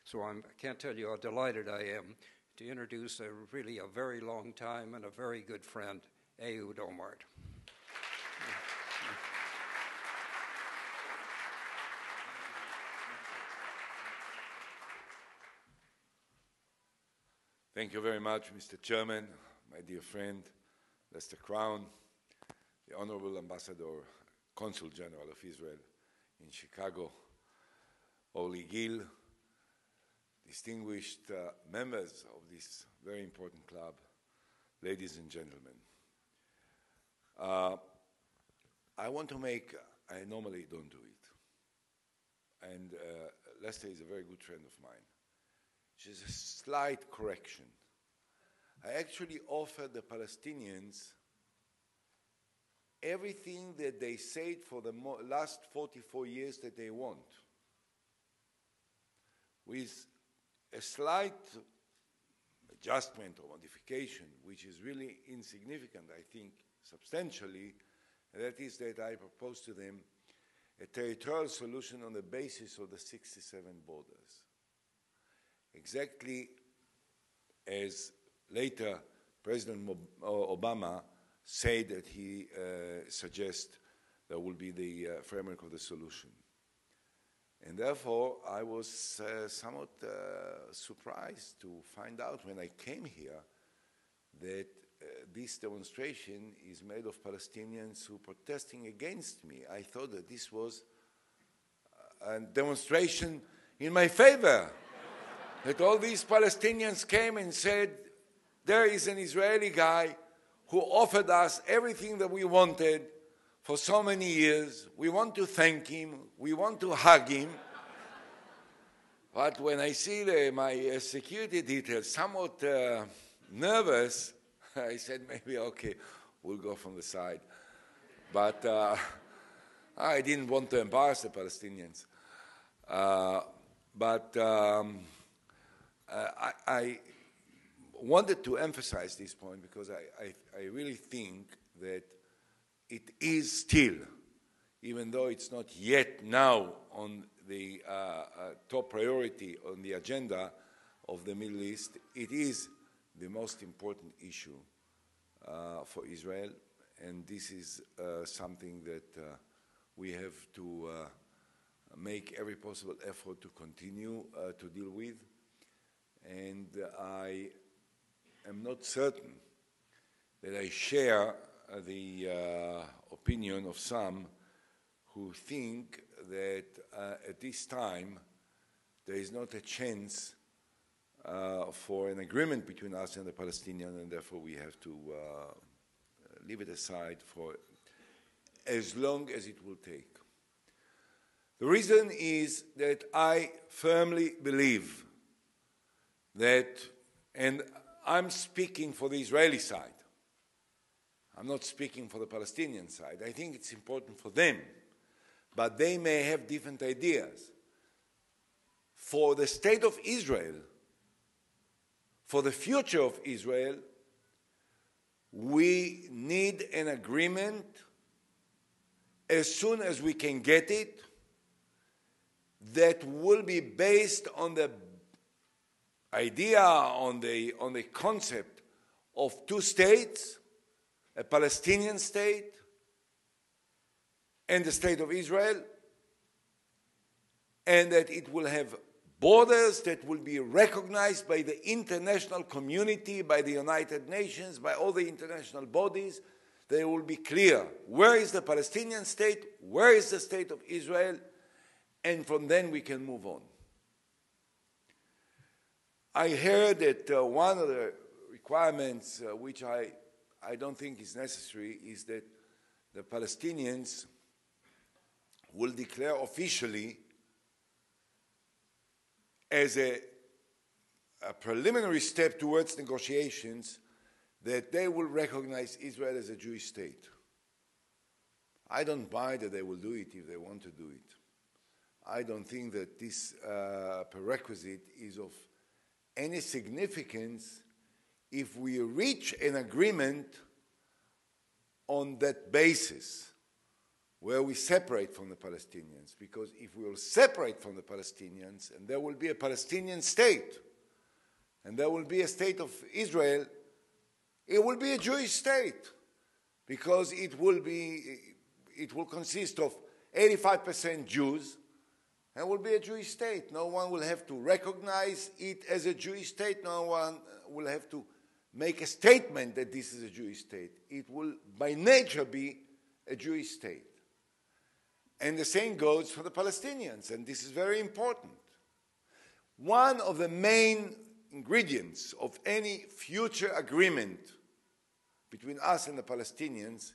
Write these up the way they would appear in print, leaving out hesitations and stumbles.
So I can't tell you how delighted I am to introduce really a very long time and a very good friend, Ehud Olmert. Thank you very much, Mr. Chairman, my dear friend, Lester Crown, the Honorable Ambassador, Consul General of Israel in Chicago, Orly Gil, distinguished members of this very important club, ladies and gentlemen. I want to make, I normally don't do it, and Lester is a very good friend of mine. Just a slight correction. I actually offered the Palestinians everything that they said for the last 44 years that they want, with a slight adjustment or modification, which is really insignificant, I think, substantially, and that is that I propose to them a territorial solution on the basis of the 67 borders. Exactly as later President Obama said that he suggests that will be the framework of the solution. And therefore, I was somewhat surprised to find out when I came here that this demonstration is made of Palestinians who are protesting against me. I thought that this was a demonstration in my favor. That all these Palestinians came and said, there is an Israeli guy who offered us everything that we wanted for so many years. We want to thank him. We want to hug him. But when I see my security details somewhat nervous, I said, maybe, okay, we'll go from the side. But I didn't want to embarrass the Palestinians. I wanted to emphasize this point because I really think that it is still, even though it's not yet now on the top priority on the agenda of the Middle East, it is the most important issue for Israel, and this is something that we have to make every possible effort to continue to deal with. And I am not certain that I share the opinion of some who think that at this time there is not a chance for an agreement between us and the Palestinians, and therefore we have to leave it aside for as long as it will take. The reason is that I firmly believe that, and I'm speaking for the Israeli side, I'm not speaking for the Palestinian side. I think it's important for them, but they may have different ideas. For the state of Israel, for the future of Israel, we need an agreement as soon as we can get it that will be based on the idea, on the concept of two states, a Palestinian state and the state of Israel, and that it will have borders that will be recognized by the international community, by the United Nations, by all the international bodies. They will be clear. Where is the Palestinian state? Where is the state of Israel? And from then we can move on. I heard that one of the requirements, which I don't think is necessary, is that the Palestinians will declare officially as a preliminary step towards negotiations that they will recognize Israel as a Jewish state. I don't buy that they will do it if they want to do it. I don't think that this prerequisite is of any significance if we reach an agreement on that basis. where we separate from the Palestinians, because if we will separate from the Palestinians and there will be a Palestinian state and there will be a state of Israel, it will be a Jewish state, because it will consist of 85% Jews, and it will be a Jewish state. No one will have to recognize it as a Jewish state. No one will have to make a statement that this is a Jewish state. It will by nature be a Jewish state. And the same goes for the Palestinians, and this is very important. One of the main ingredients of any future agreement between us and the Palestinians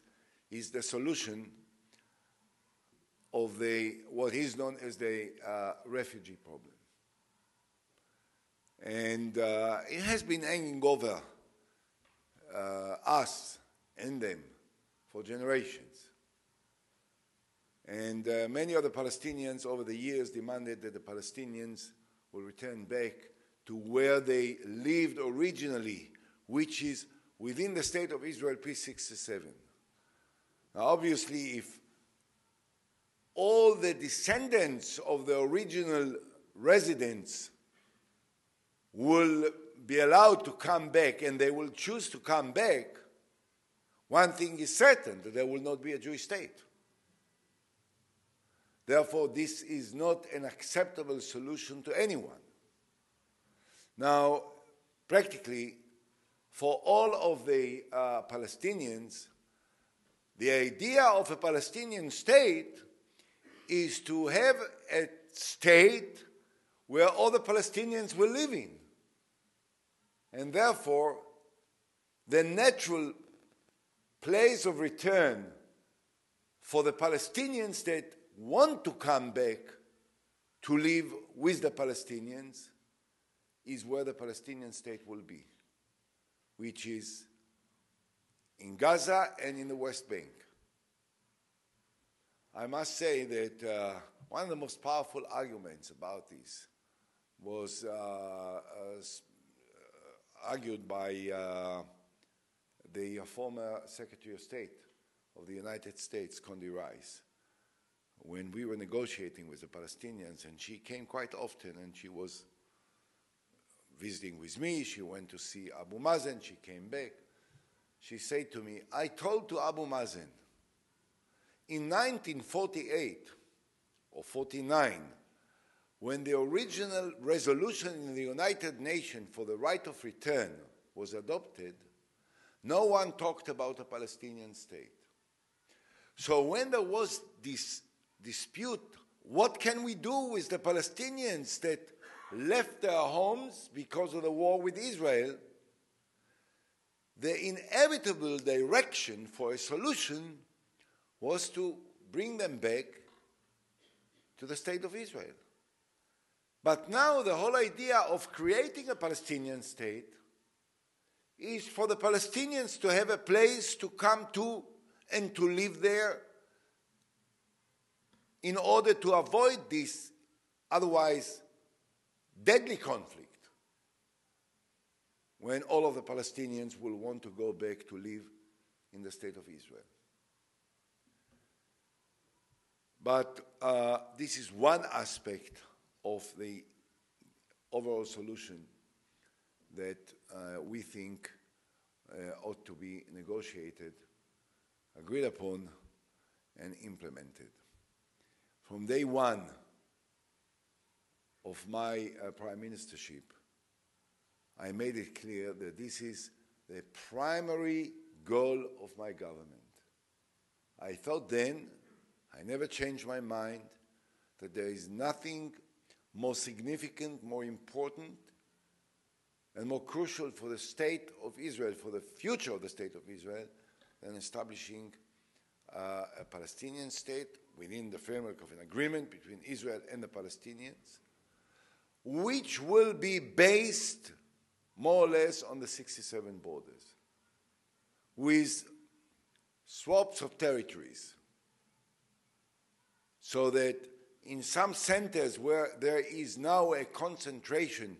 is the solution of what is known as the refugee problem. And it has been hanging over us and them for generations. And many of the Palestinians over the years demanded that the Palestinians will return back to where they lived originally, which is within the State of Israel pre-67. Now, obviously, if all the descendants of the original residents will be allowed to come back, and they will choose to come back, one thing is certain, that there will not be a Jewish state. Therefore, this is not an acceptable solution to anyone. Now, practically, for all of the Palestinians, the idea of a Palestinian state is to have a state where all the Palestinians will live in. And therefore, the natural place of return for the Palestinians that want to come back to live with the Palestinians is where the Palestinian state will be, which is in Gaza and in the West Bank. I must say that one of the most powerful arguments about this was argued by the former Secretary of State of the United States, Condi Rice, when we were negotiating with the Palestinians, and she came quite often, and she was visiting with me. She went to see Abu Mazen. She came back. She said to me, I told to Abu Mazen, in 1948 or 49, when the original resolution in the United Nations for the right of return was adopted, no one talked about a Palestinian state. So when there was this dispute, what can we do with the Palestinians that left their homes because of the war with Israel? The inevitable direction for a solution was to bring them back to the State of Israel. But now the whole idea of creating a Palestinian state is for the Palestinians to have a place to come to and to live there in order to avoid this otherwise deadly conflict when all of the Palestinians will want to go back to live in the State of Israel. But this is one aspect of the overall solution that we think ought to be negotiated, agreed upon, and implemented. From day one of my prime ministership, I made it clear that this is the primary goal of my government. I thought then, I never changed my mind, that there is nothing more significant, more important, and more crucial for the State of Israel, for the future of the State of Israel, than establishing a Palestinian state within the framework of an agreement between Israel and the Palestinians, which will be based more or less on the 67 borders, with swaps of territories, so that in some centers where there is now a concentration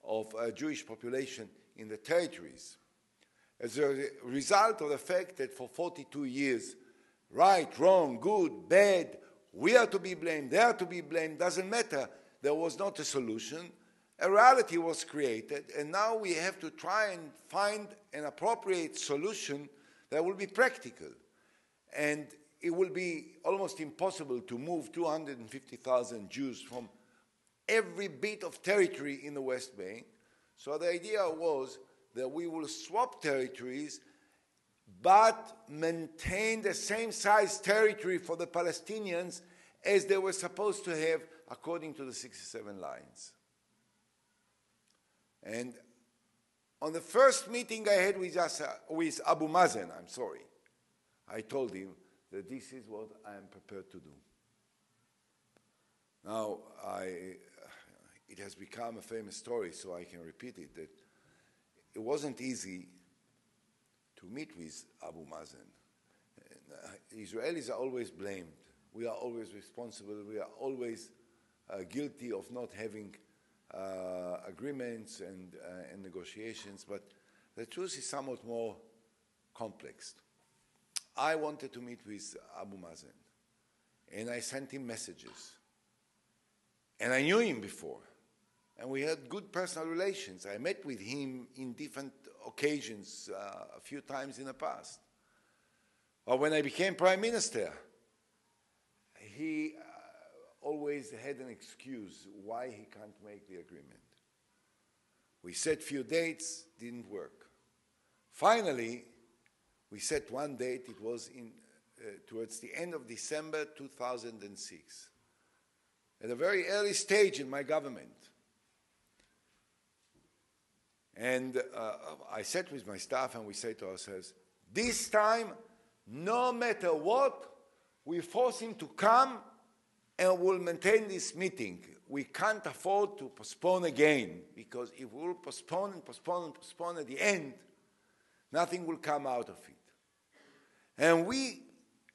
of a Jewish population in the territories, as a result of the fact that for 42 years right, wrong, good, bad, we are to be blamed, they are to be blamed, doesn't matter. There was not a solution. A reality was created, and now we have to try and find an appropriate solution that will be practical. And it will be almost impossible to move 250,000 Jews from every bit of territory in the West Bank. So the idea was that we will swap territories but maintain the same size territory for the Palestinians as they were supposed to have according to the 67 lines. And on the first meeting I had with Abu Mazen, I told him that this is what I am prepared to do. Now, it has become a famous story, so I can repeat it, that it wasn't easy to meet with Abu Mazen. Israelis are always blamed. We are always responsible. We are always guilty of not having agreements and negotiations, but the truth is somewhat more complex. I wanted to meet with Abu Mazen, and I sent him messages. And I knew him before, and we had good personal relations. I met with him in different occasions a few times in the past. But when I became prime minister, he always had an excuse why he can't make the agreement. We set few dates, didn't work. Finally, we set one date. It was towards the end of December 2006, at a very early stage in my government. And I sat with my staff and we said to ourselves, this time, no matter what, we force him to come and we'll maintain this meeting. We can't afford to postpone again, because if we'll postpone and postpone and postpone, at the end, nothing will come out of it. And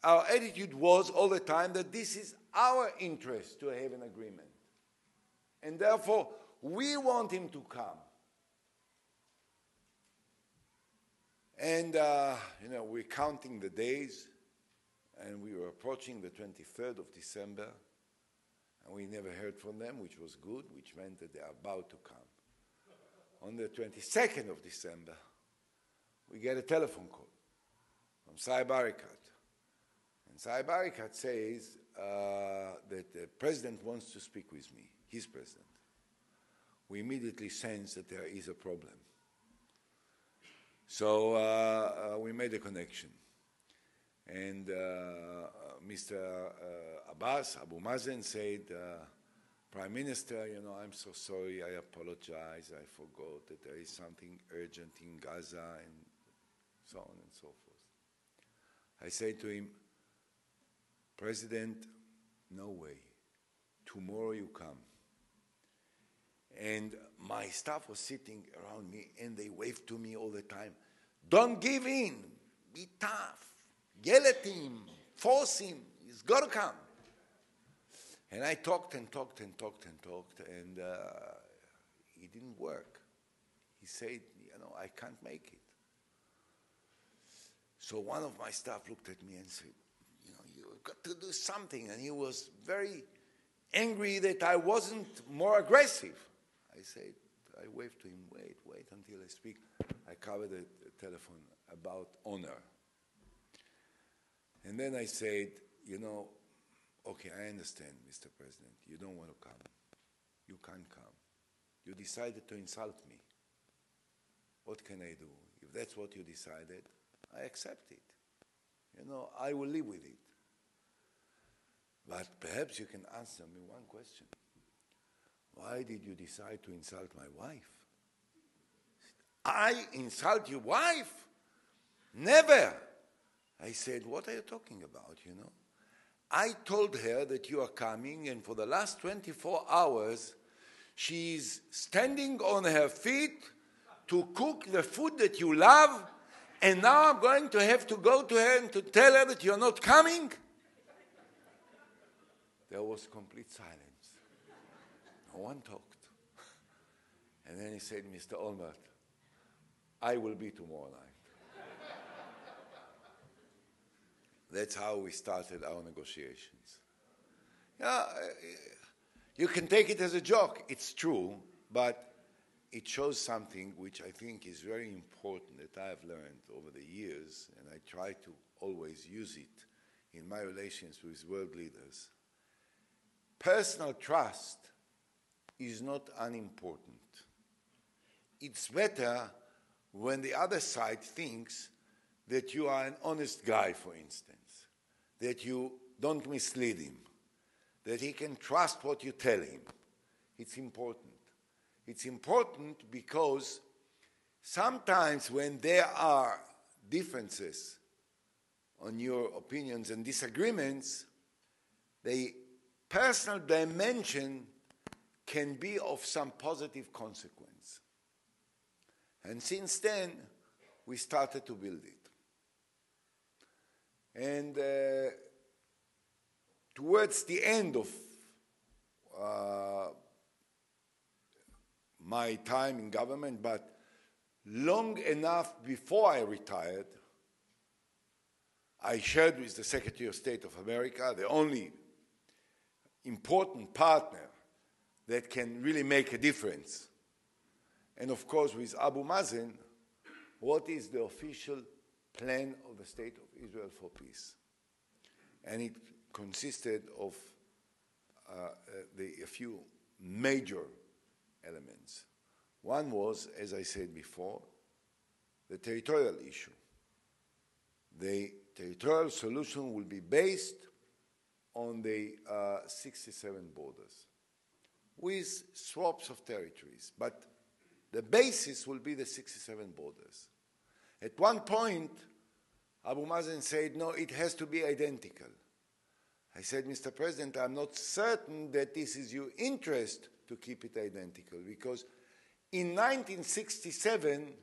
our attitude was all the time that this is our interest to have an agreement. And therefore, we want him to come. And, we're counting the days, and we were approaching the 23rd of December, and we never heard from them, which was good, which meant that they are about to come. On the 22nd of December, we get a telephone call from Saeb Erekat. And Saeb Erekat says that the president wants to speak with me, his president. We immediately sense that there is a problem. So we made a connection. And Mr. Abbas, Abu Mazen, said, Prime Minister, I'm so sorry, I apologize, I forgot that there is something urgent in Gaza, and so on and so forth. I said to him, President, no way. Tomorrow you come. And my staff was sitting around me, and they waved to me all the time. Don't give in. Be tough. Yell at him. Force him. He's got to come. And I talked and talked and talked and talked, and it didn't work. He said, I can't make it. So one of my staff looked at me and said, you've got to do something. And he was very angry that I wasn't more aggressive. I waved to him, wait until I speak. I covered the telephone about honor. And then I said, okay, I understand, Mr. President. You don't want to come. You can't come. You decided to insult me. What can I do? If that's what you decided, I accept it. I will live with it. But perhaps you can answer me one question. Why did you decide to insult my wife? I insult your wife? Never. I said, what are you talking about, I told her that you are coming, and for the last 24 hours, she's standing on her feet to cook the food that you love, and now I'm going to have to go to her and to tell her that you're not coming? There was complete silence. No one talked. And then he said, Mr. Olmert, I will be tomorrow night. That's how we started our negotiations. Yeah, you can take it as a joke. It's true, but it shows something which I think is very important that I have learned over the years, and I try to always use it in my relations with world leaders. Personal trust is not unimportant. It's better when the other side thinks that you are an honest guy, for instance, that you don't mislead him, that he can trust what you tell him. It's important. It's important because sometimes when there are differences on your opinions and disagreements, the personal dimension can be of some positive consequence. And since then, we started to build it. And towards the end of my time in government, but long enough before I retired, I shared with the Secretary of State of America, the only important partner that can really make a difference, and of course with Abu Mazen, what is the official plan of the State of Israel for peace. And it consisted of a few major elements. One was, as I said before, the territorial issue. The territorial solution will be based on the 67 borders with swaps of territories, but the basis will be the 67 borders. At one point, Abu Mazen said, no, it has to be identical. I said, Mr. President, I'm not certain that this is your interest to keep it identical, because in 1967,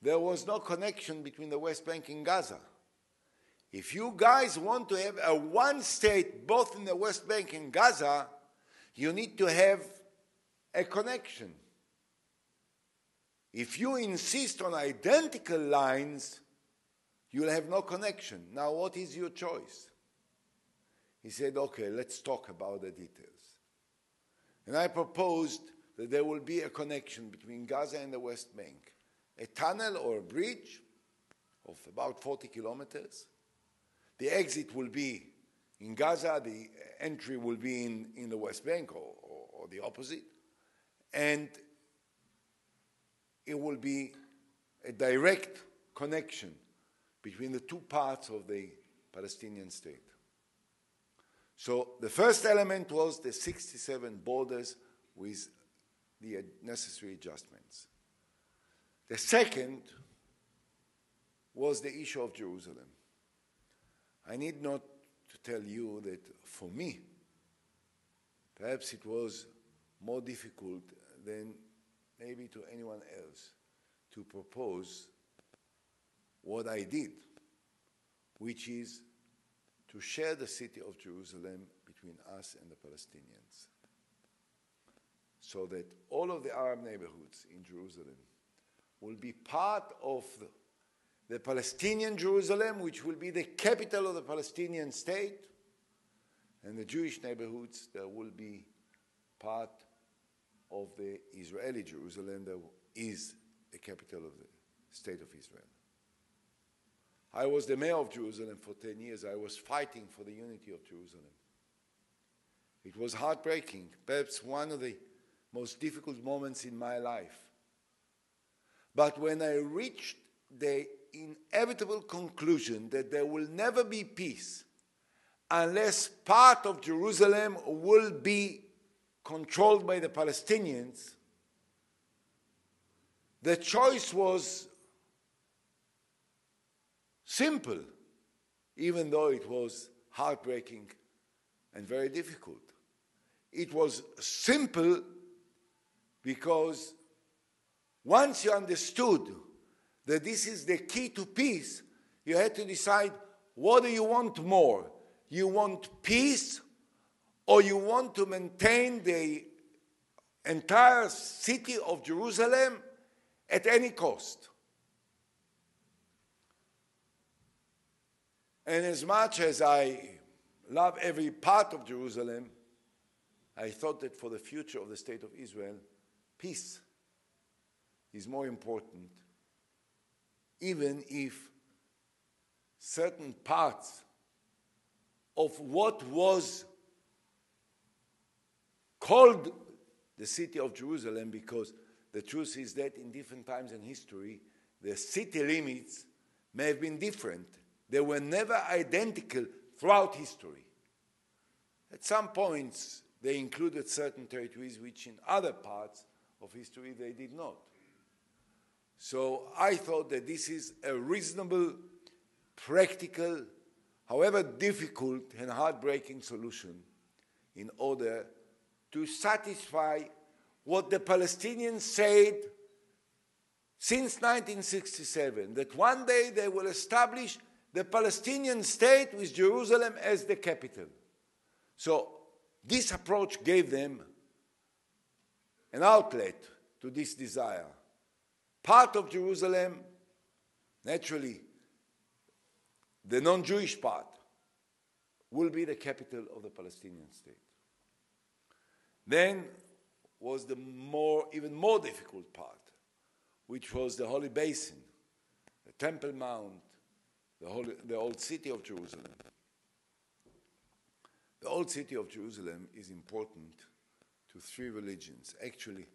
there was no connection between the West Bank and Gaza. If you guys want to have a one state both in the West Bank and Gaza, you need to have a connection. If you insist on identical lines, you'll have no connection. Now, what is your choice? He said, okay, let's talk about the details. And I proposed that there will be a connection between Gaza and the West Bank, a tunnel or a bridge of about 40 kilometers. The exit will be in Gaza, the entry will be in the West Bank or the opposite. And it will be a direct connection between the two parts of the Palestinian state. So the first element was the 67 borders with the necessary adjustments. The second was the issue of Jerusalem. I need not to tell you that for me, perhaps it was more difficult than maybe to anyone else to propose what I did, which is to share the city of Jerusalem between us and the Palestinians, so that all of the Arab neighborhoods in Jerusalem will be part of the Palestinian Jerusalem, which will be the capital of the Palestinian state, and the Jewish neighborhoods that will be part of the Israeli Jerusalem that is the capital of the state of Israel. I was the mayor of Jerusalem for 10 years. I was fighting for the unity of Jerusalem. It was heartbreaking, perhaps one of the most difficult moments in my life. But when I reached the inevitable conclusion that there will never be peace unless part of Jerusalem will be controlled by the Palestinians, the choice was simple, even though it was heartbreaking and very difficult. It was simple because once you understood that this is the key to peace, you had to decide, what do you want more? You want peace, or you want to maintain the entire city of Jerusalem at any cost? And as much as I love every part of Jerusalem, I thought that for the future of the state of Israel, peace is more important, even if certain parts of what was called the city of Jerusalem, because the truth is that in different times in history, the city limits may have been different. They were never identical throughout history. At some points, they included certain territories which in other parts of history they did not. So I thought that this is a reasonable, practical, however difficult and heartbreaking solution in order to satisfy what the Palestinians said since 1967, that one day they will establish the Palestinian state with Jerusalem as the capital. So this approach gave them an outlet to this desire. Part of Jerusalem, naturally, the non-Jewish part, will be the capital of the Palestinian state. Then was the even more difficult part, which was the Holy Basin, the Temple Mount, the old city of Jerusalem. The old city of Jerusalem is important to three religions, actually,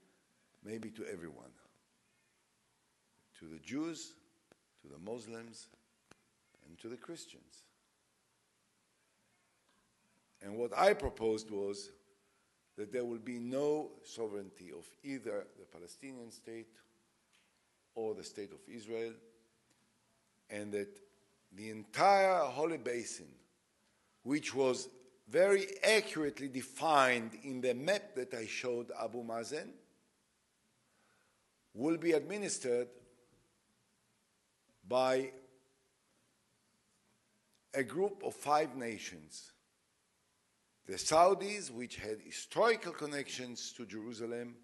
maybe to everyone. To the Jews, to the Muslims, and to the Christians. And what I proposed was that there will be no sovereignty of either the Palestinian state or the state of Israel, and that the entire Holy Basin, which was very accurately defined in the map that I showed Abu Mazen, will be administered by a group of 5 nations. The Saudis, which had historical connections to Jerusalem,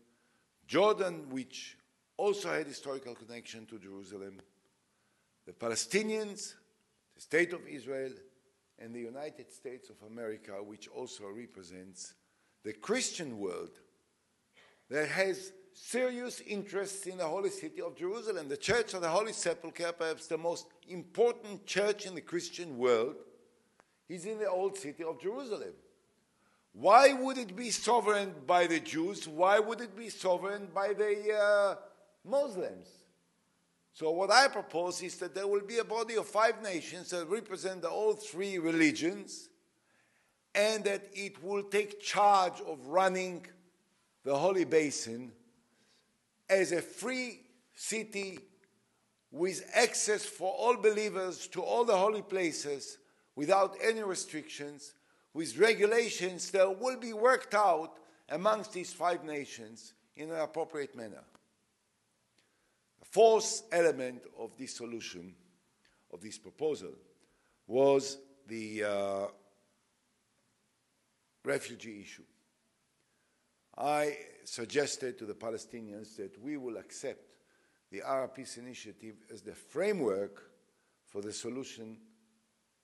Jordan, which also had historical connection to Jerusalem, the Palestinians, the State of Israel, and the United States of America, which also represents the Christian world that has serious interests in the holy city of Jerusalem. The Church of the Holy Sepulchre, perhaps the most important church in the Christian world, is in the old city of Jerusalem. Why would it be sovereign by the Jews? Why would it be sovereign by the Muslims? So what I propose is that there will be a body of 5 nations that represent all 3 religions, and that it will take charge of running the Holy Basin as a free city with access for all believers to all the holy places without any restrictions, with regulations that will be worked out amongst these 5 nations in an appropriate manner. The 4th element of this solution, of this proposal, was the refugee issue. I suggested to the Palestinians that we will accept the Arab Peace Initiative as the framework for the solution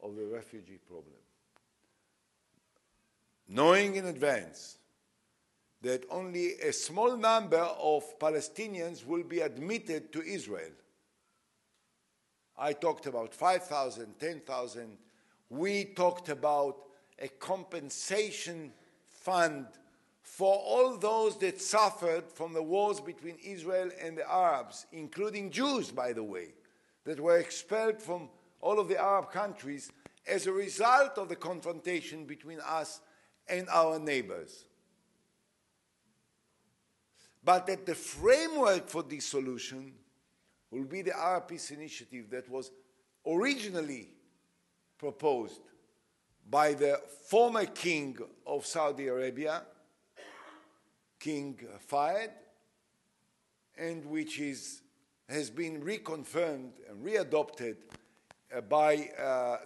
of the refugee problem, knowing in advance that only a small number of Palestinians will be admitted to Israel. I talked about 5,000, 10,000. We talked about a compensation fund for all those that suffered from the wars between Israel and the Arabs, including Jews, by the way, that were expelled from all of the Arab countries as a result of the confrontation between us and our neighbors. But that the framework for this solution will be the Arab Peace Initiative that was originally proposed by the former king of Saudi Arabia, King Fayed, and which has been reconfirmed and readopted by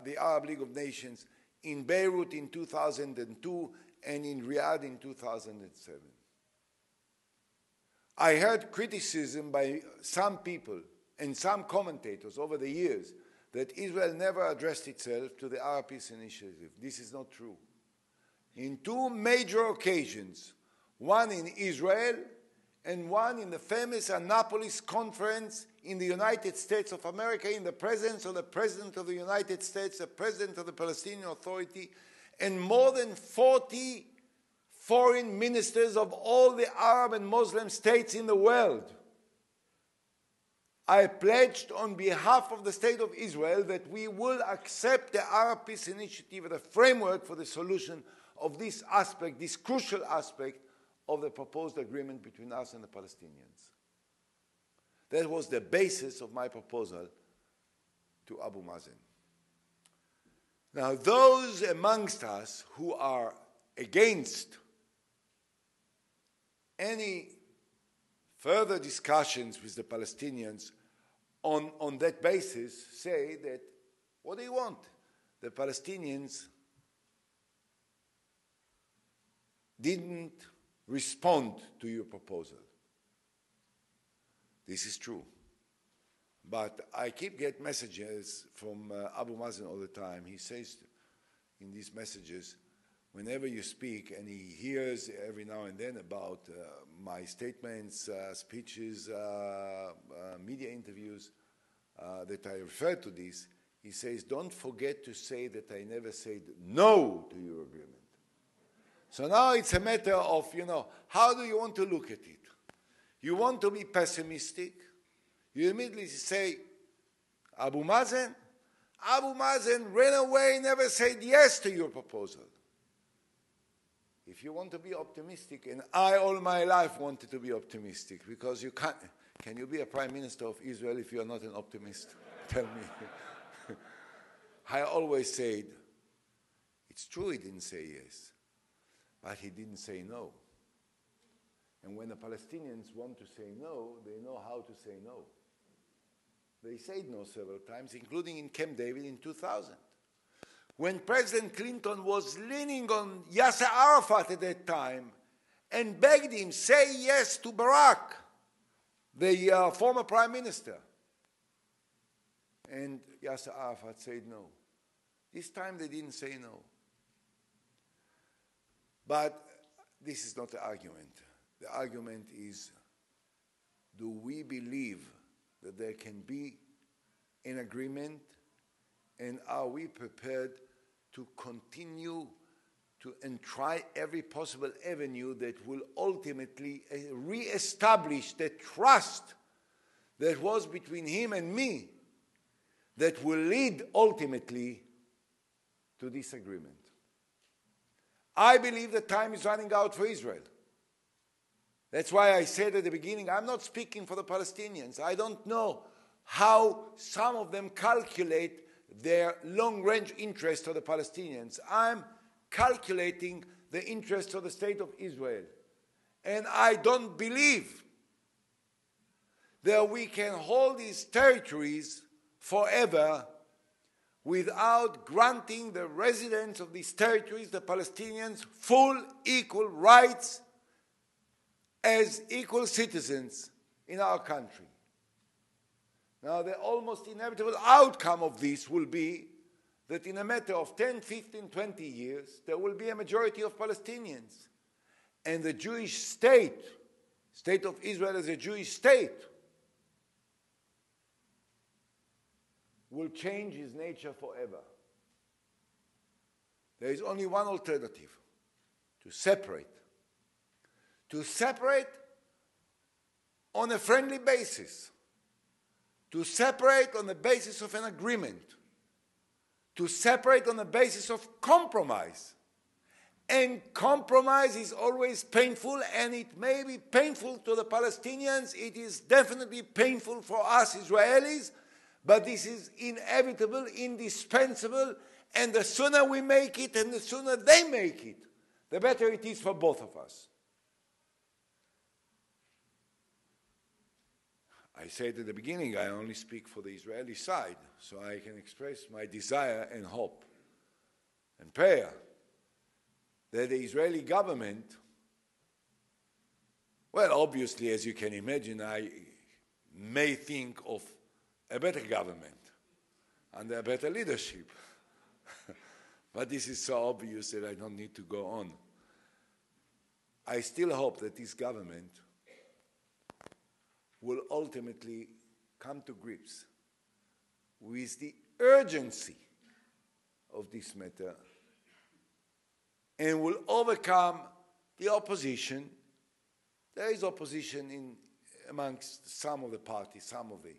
the Arab League of Nations in Beirut in 2002 and in Riyadh in 2007. I heard criticism by some people and some commentators over the years that Israel never addressed itself to the Arab Peace Initiative. This is not true. In two major occasions, one in Israel and one in the famous Annapolis Conference in the United States of America, in the presence of the President of the United States, the President of the Palestinian Authority, and more than 40 foreign ministers of all the Arab and Muslim states in the world. I pledged on behalf of the State of Israel that we will accept the Arab Peace Initiative as a framework for the solution of this aspect, this crucial aspect of the proposed agreement between us and the Palestinians. That was the basis of my proposal to Abu Mazen. Now, those amongst us who are against any further discussions with the Palestinians on that basis say that, what do you want? The Palestinians didn't respond to your proposal. This is true. But I keep getting messages from Abu Mazen all the time. He says in these messages, whenever you speak, and he hears every now and then about my statements, speeches, media interviews, that I refer to this, he says, don't forget to say that I never said no to your agreement. So now it's a matter of, how do you want to look at it? You want to be pessimistic? You immediately say, Abu Mazen ran away, never said yes to your proposal. If you want to be optimistic, and I all my life wanted to be optimistic, because you can't, can you be a prime minister of Israel if you are not an optimist? Tell me. I always said, it's true he didn't say yes, but he didn't say no. And when the Palestinians want to say no, they know how to say no. They said no several times, including in Camp David in 2000. When President Clinton was leaning on Yasser Arafat at that time and begged him, say yes to Barack, the former prime minister. And Yasser Arafat said no. This time they didn't say no. But this is not the argument. The argument is, do we believe that there can be an agreement, and are we prepared to continue and try every possible avenue that will ultimately re-establish the trust that was between him and me, that will lead ultimately to this agreement? I believe the time is running out for Israel. That's why I said at the beginning, I'm not speaking for the Palestinians. I don't know how some of them calculate their long-range interest of the Palestinians. I'm calculating the interest of the State of Israel. And I don't believe that we can hold these territories forever without granting the residents of these territories, the Palestinians, full equal rights as equal citizens in our country. Now, the almost inevitable outcome of this will be that in a matter of 10, 15, 20 years, there will be a majority of Palestinians. And the Jewish state, State of Israel as a Jewish state, will change its nature forever. There is only one alternative: to separate. To separate on a friendly basis. To separate on the basis of an agreement. To separate on the basis of compromise. And compromise is always painful, and it may be painful to the Palestinians. It is definitely painful for us Israelis, but this is inevitable, indispensable, and the sooner we make it and the sooner they make it, the better it is for both of us. I said at the beginning, I only speak for the Israeli side, so I can express my desire and hope and prayer that the Israeli government, well, obviously, as you can imagine, I may think of a better government, under a better leadership. But this is so obvious that I don't need to go on. I still hope that this government will ultimately come to grips with the urgency of this matter and will overcome the opposition. There is opposition amongst some of the parties, some of the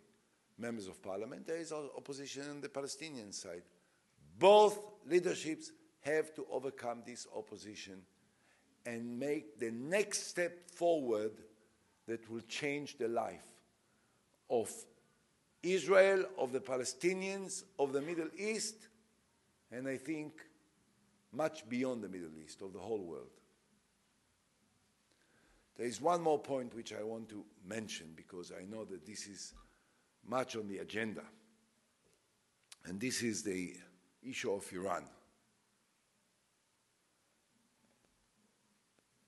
members of parliament. There is opposition on the Palestinian side. Both leaderships have to overcome this opposition and make the next step forward that will change the life of Israel, of the Palestinians, of the Middle East, and I think much beyond the Middle East, of the whole world. There is one more point which I want to mention because I know that this is much on the agenda, and this is the issue of Iran.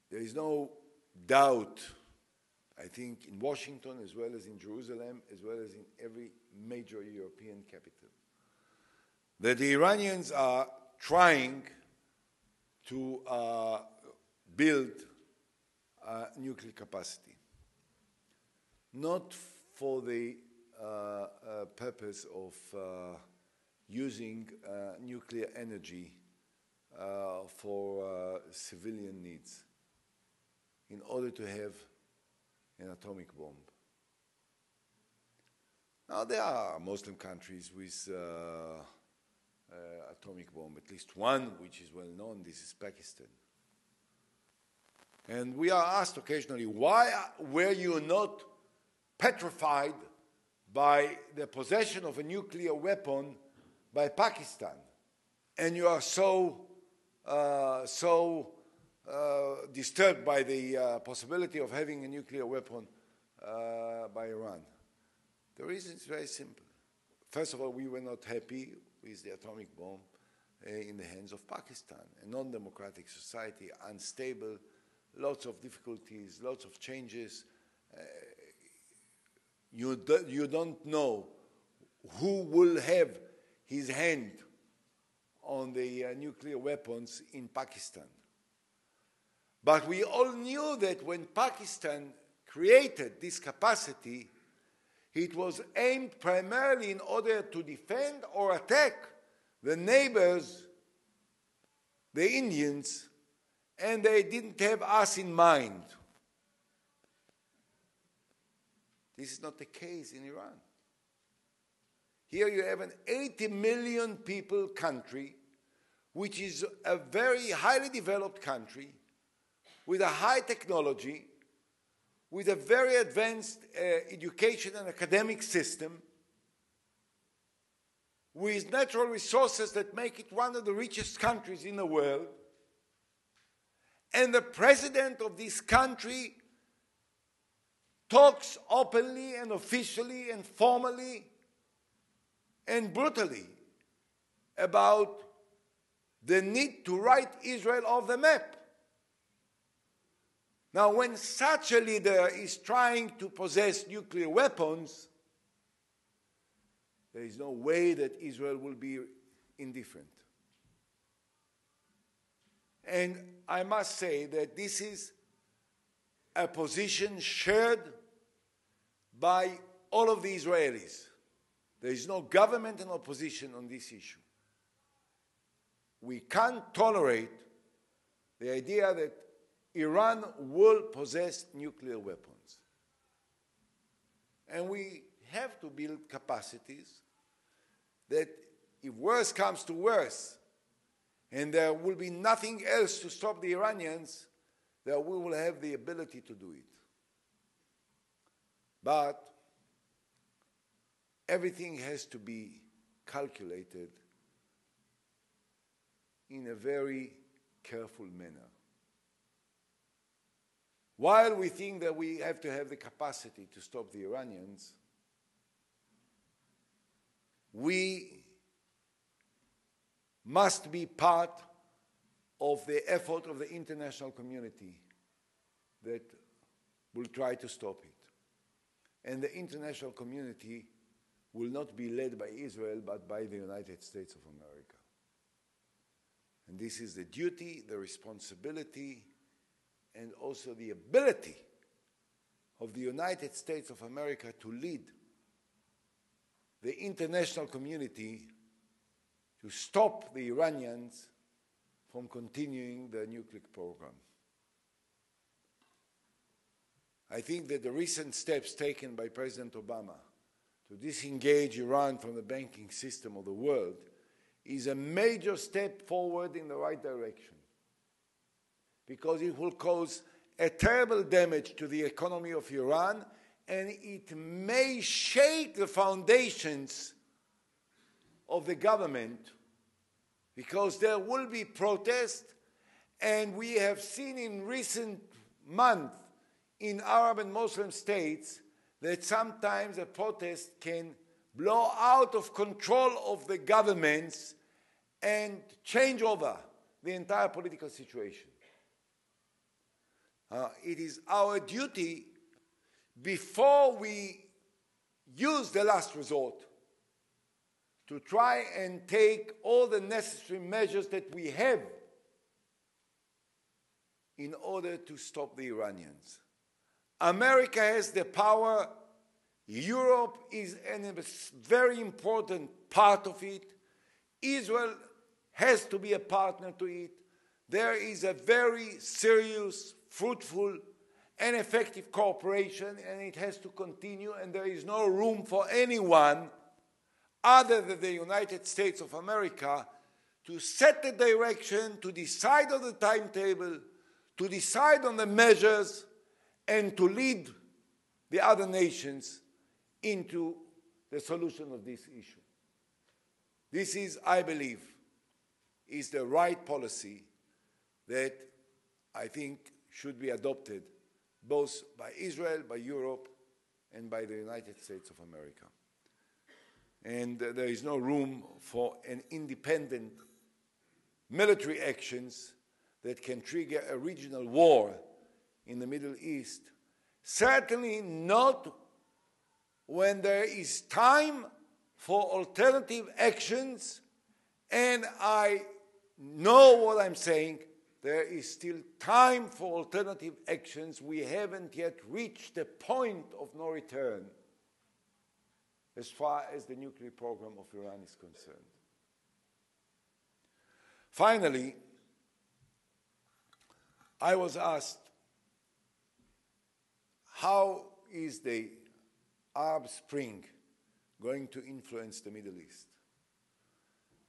There is no doubt, I think, in Washington as well as in Jerusalem, as well as in every major European capital, that the Iranians are trying to build nuclear capacity, not for the purpose of using nuclear energy for civilian needs, in order to have an atomic bomb. Now, there are Muslim countries with atomic bomb, at least one which is well known. This is Pakistan. And we are asked occasionally, why were you not petrified by the possession of a nuclear weapon by Pakistan? And you are so disturbed by the possibility of having a nuclear weapon by Iran. The reason is very simple. First of all, we were not happy with the atomic bomb in the hands of Pakistan, a non-democratic society, unstable, lots of difficulties, lots of changes. You don't know who will have his hand on the nuclear weapons in Pakistan. But we all knew that when Pakistan created this capacity, it was aimed primarily in order to defend or attack the neighbors, the Indians, and they didn't have us in mind. This is not the case in Iran. Here you have an 80 million people country, which is a very highly developed country, with a high technology, with a very advanced education and academic system, with natural resources that make it one of the richest countries in the world. And the president of this country talks openly and officially and formally and brutally about the need to write Israel off the map. Now, when such a leader is trying to possess nuclear weapons, there is no way that Israel will be indifferent. And I must say that this is a position shared by all of the Israelis. There is no government and opposition on this issue. We can't tolerate the idea that Iran will possess nuclear weapons. And we have to build capacities that, if worse comes to worse, and there will be nothing else to stop the Iranians, that we will have the ability to do it. But everything has to be calculated in a very careful manner. While we think that we have to have the capacity to stop the Iranians, we must be part of the effort of the international community that will try to stop it. And the international community will not be led by Israel, but by the United States of America. And this is the duty, the responsibility, and also the ability of the United States of America to lead the international community to stop the Iranians from continuing their nuclear program. I think that the recent steps taken by President Obama to disengage Iran from the banking system of the world is a major step forward in the right direction, because it will cause a terrible damage to the economy of Iran, and it may shake the foundations of the government, because there will be protests, and we have seen in recent months in Arab and Muslim states that sometimes a protest can blow out of control of the governments and change over the entire political situation. It is our duty, before we use the last resort, to try and take all the necessary measures that we have in order to stop the Iranians. America has the power. Europe is a very important part of it. Israel has to be a partner to it. There is a very serious, fruitful, and effective cooperation, and it has to continue, and there is no room for anyone other than the United States of America to set the direction, to decide on the timetable, to decide on the measures, and to lead the other nations into the solution of this issue. This is, I believe, is the right policy that I think should be adopted both by Israel, by Europe, and by the United States of America. And there is no room for an independent military actions that can trigger a regional war in the Middle East. Certainly not when there is time for alternative actions, and I know what I'm saying. There is still time for alternative actions. We haven't yet reached the point of no return as far as the nuclear program of Iran is concerned. Finally, I was asked, how is the Arab Spring going to influence the Middle East?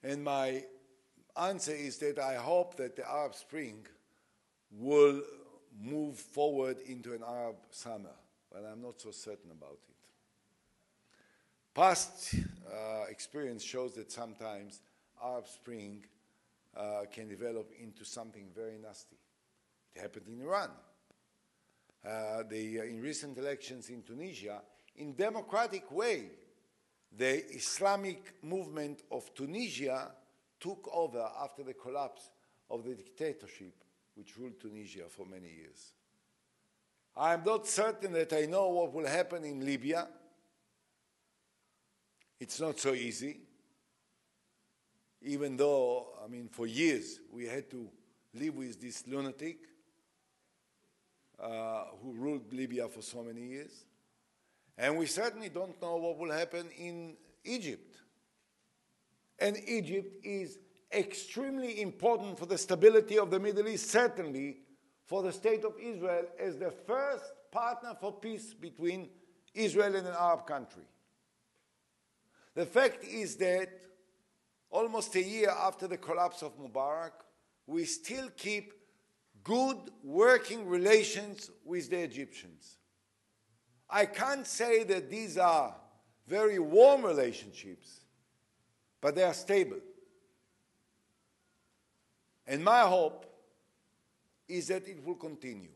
And my answer is that I hope that the Arab Spring will move forward into an Arab summer, but I'm not so certain about it. Past experience shows that sometimes Arab Spring can develop into something very nasty. It happened in Iran. In recent elections in Tunisia, in democratic way, the Islamic movement of Tunisia took over after the collapse of the dictatorship which ruled Tunisia for many years. I am not certain that I know what will happen in Libya. It's not so easy, even though, for years we had to live with this lunatic who ruled Libya for so many years. And we certainly don't know what will happen in Egypt. And Egypt is extremely important for the stability of the Middle East, certainly for the State of Israel as the first partner for peace between Israel and an Arab country. The fact is that almost a year after the collapse of Mubarak, we still keep good working relations with the Egyptians. I can't say that these are very warm relationships, but they are stable. And my hope is that it will continue.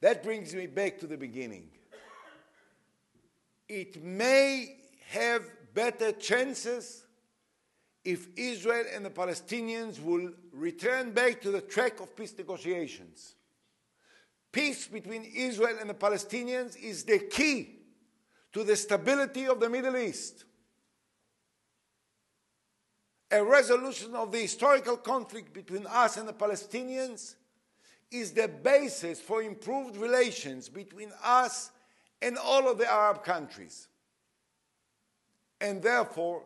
That brings me back to the beginning. It may have better chances if Israel and the Palestinians will return back to the track of peace negotiations. Peace between Israel and the Palestinians is the key to the stability of the Middle East. A resolution of the historical conflict between us and the Palestinians is the basis for improved relations between us and all of the Arab countries. And therefore,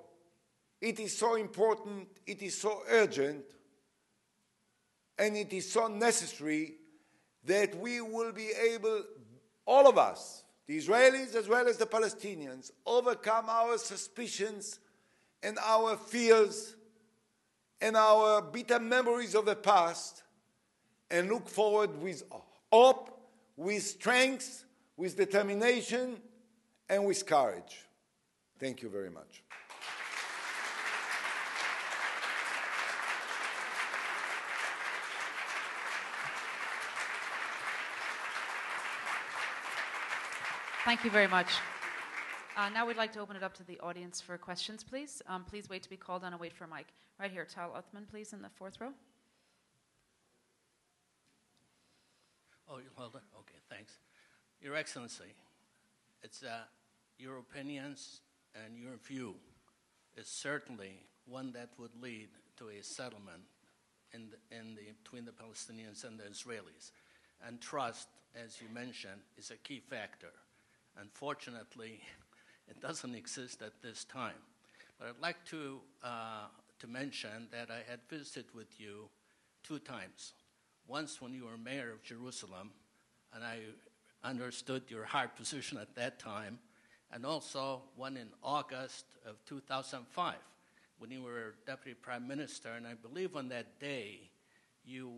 it is so important, it is so urgent, and it is so necessary that we will be able, all of us, the Israelis as well as the Palestinians, overcome our suspicions and our fears and our bitter memories of the past and look forward with hope, with strength, with determination, and with courage. Thank you very much. Thank you very much. Now we'd like to open it up to the audience for questions, please. Please wait to be called on and wait for a mic. Right here, Tal Uthman, please, in the fourth row. Oh, you hold it? Okay, thanks. Your Excellency, it's your opinions and your view is certainly one that would lead to a settlement between the Palestinians and the Israelis. And trust, as you mentioned, is a key factor. Unfortunately, it doesn't exist at this time. But I'd like to mention that I had visited with you 2 times. Once when you were mayor of Jerusalem, and I understood your hard position at that time, and also one in August of 2005, when you were deputy prime minister, and I believe on that day you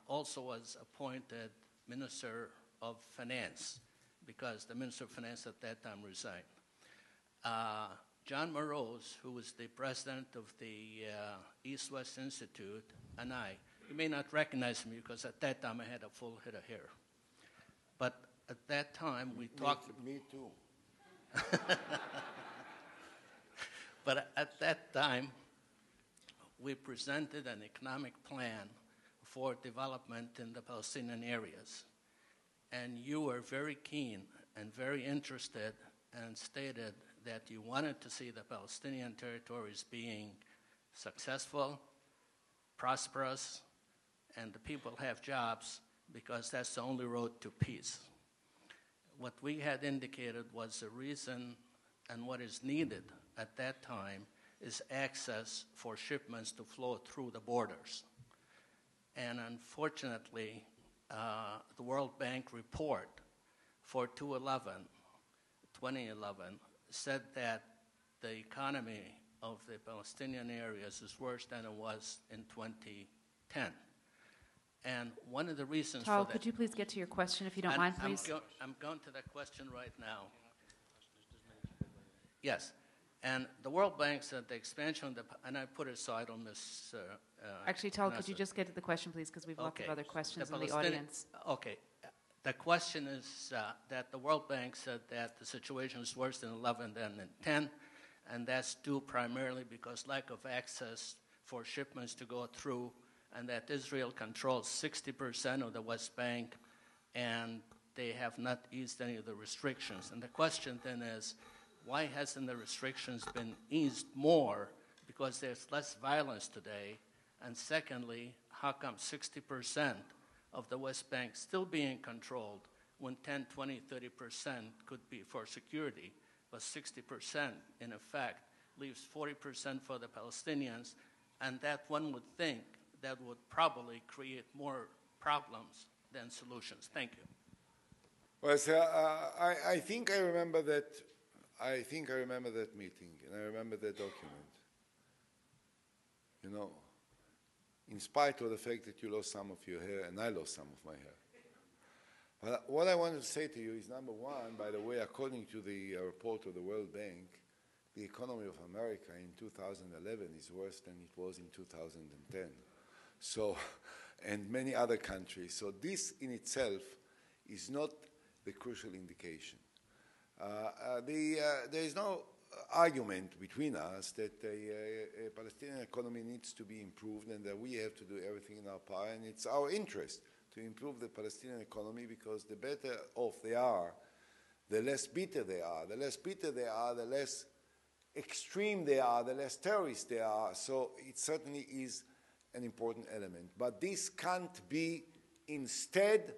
also was appointed minister of finance, because the minister of finance at that time resigned. John Morose, who was the president of the East-West Institute, and I, you may not recognize me because at that time I had a full head of hair. But at that time we talked... Me too. But at that time, we presented an economic plan for development in the Palestinian areas. And you were very keen and very interested and stated that you wanted to see the Palestinian territories being successful, prosperous, and the people have jobs because that's the only road to peace. What we had indicated was the reason and what is needed at that time is access for shipments to flow through the borders. And unfortunately, the World Bank report for 2011 said that the economy of the Palestinian areas is worse than it was in 2010. And one of the reasons Tal, for that... could you please get to your question, if you don't mind, please? I'm going to that question right now. Yes. And the World Bank said the expansion of the... And I put it so I don't miss... Actually, Tal, could you just get to the question, please, because we've lots of other questions in the audience. Okay. The question is that the World Bank said that the situation is worse in 11 than in 10, and that's due primarily because lack of access for shipments to go through, and that Israel controls 60% of the West Bank, and they have not eased any of the restrictions. And the question then is, why hasn't the restrictions been eased more? Because there's less violence today. And secondly, how come 60% of the West Bank still being controlled when 10, 20, 30% could be for security, but 60% in effect leaves 40% for the Palestinians, and that one would think that would probably create more problems than solutions. Thank you. Well, sir, I think I remember that. I think I remember that meeting, and I remember that document. You know, in spite of the fact that you lost some of your hair, and I lost some of my hair. But what I wanted to say to you is, number one, by the way, according to the report of the World Bank, the economy of America in 2011 is worse than it was in 2010. So, and many other countries. So this in itself is not the crucial indication. There is no argument between us that a Palestinian economy needs to be improved and that we have to do everything in our power, and it's our interest to improve the Palestinian economy because the better off they are, the less bitter they are. The less bitter they are, the less extreme they are, the less terrorist they are. So it certainly is an important element. But this can't be instead